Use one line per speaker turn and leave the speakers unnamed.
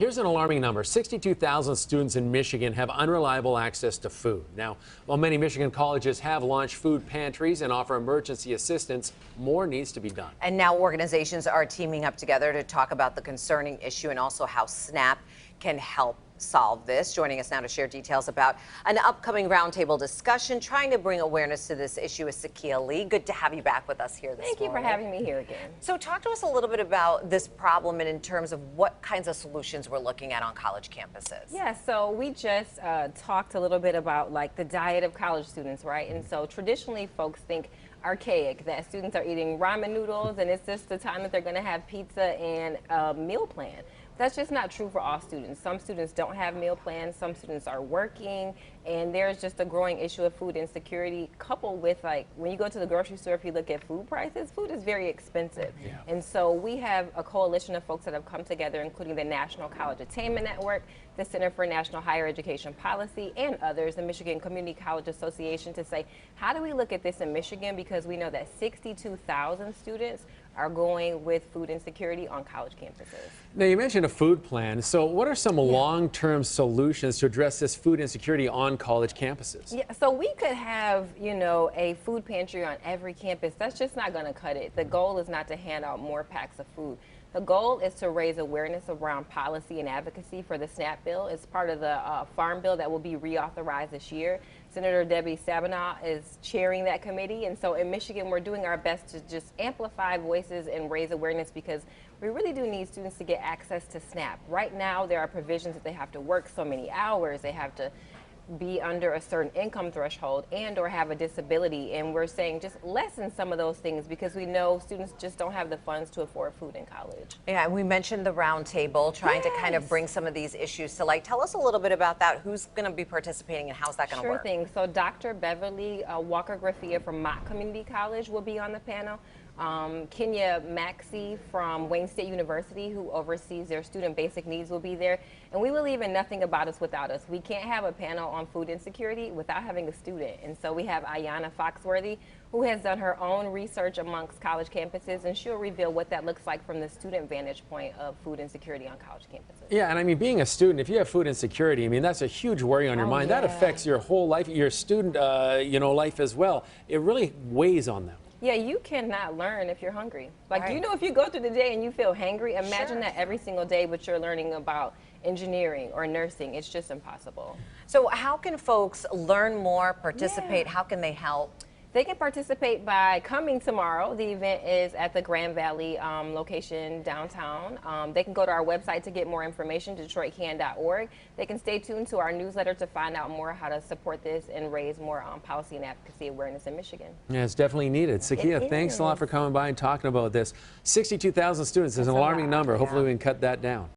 Here's an alarming number. 62,000 students in Michigan have unreliable access to food. Now, while many Michigan colleges have launched food pantries and offer emergency assistance, more needs to be done.
And now organizations are teaming up together to talk about the concerning issue and also how SNAP can help solve this. Joining us now to share details about an upcoming roundtable discussion trying to bring awareness to this issue is Sakia Lee. Good to have you back with us here this morning.
Thank you for having me here again.
So talk to us a little bit about this problem and in terms of what kinds of solutions we're looking at on college campuses.
Yeah, so we just talked a little bit about like the diet of college students, right? And so traditionally folks think archaic, that students are eating ramen noodles and it's just the time that they're going to have pizza and a meal plan. That's just not true for all students. Some students don't have meal plans, some students are working, and there's just a growing issue of food insecurity coupled with, like, when you go to the grocery store, if you look at food prices, food is very expensive.
Yeah.
And so we have a coalition of folks that have come together, including the National College Attainment Network, the Center for National Higher Education Policy, and others, the Michigan Community College Association, to say, how do we look at this in Michigan? Because we know that 62,000 students are going with food insecurity on college campuses.
Now, you mentioned a food plan. So what are some long-term solutions to address this food insecurity on college campuses?
Yeah, so we could have, you know, a food pantry on every campus. That's just not going to cut it. The goal is not to hand out more packs of food. The goal is to raise awareness around policy and advocacy for the SNAP bill. It's part of the Farm Bill that will be reauthorized this year. Senator Debbie Stabenow is chairing that committee, and so in Michigan we're doing our best to just amplify voices and raise awareness because we really do need students to get access to SNAP. Right now there are provisions that they have to work so many hours, they have to be under a certain income threshold and or have a disability, and we're saying just lessen some of those things because we know students just don't have the funds to afford food in college.
Yeah, we mentioned the roundtable, trying to kind of bring some of these issues to light. Tell us a little bit about that. Who's going to be participating and how's that going to work?
Sure thing. So Dr. Beverly Walker-Graffia from Mott Community College will be on the panel. Kenya Maxey from Wayne State University, who oversees their student basic needs, will be there. And we believe in nothing about us without us. We can't have a panel on food insecurity without having a student. And so we have Ayan Foxworthy, who has done her own research amongst college campuses, and she'll reveal what that looks like from the student vantage point of food insecurity on college campuses.
Yeah, and I mean, being a student, if you have food insecurity, I mean, that's a huge worry on your mind.
Yeah.
That affects your whole life, your student, life as well. It really weighs on them.
Yeah, you cannot learn if you're hungry. Like,
Right.
you know, if you go through the day and you feel hangry, imagine
Sure.
that every single day, but you're learning about engineering or nursing. It's just impossible.
So how can folks learn more, participate?
Yeah.
How can they help?
They can participate by coming tomorrow. The event is at the Grand Valley location downtown. They can go to our website to get more information, DetroitCan.org. They can stay tuned to our newsletter to find out more how to support this and raise more policy and advocacy awareness in Michigan.
Yeah, it's definitely needed. Sakia, thanks a lot for coming by and talking about this. 62,000 students is an
That's a
alarming
lot,
number.
yeah.
Hopefully we can cut that down.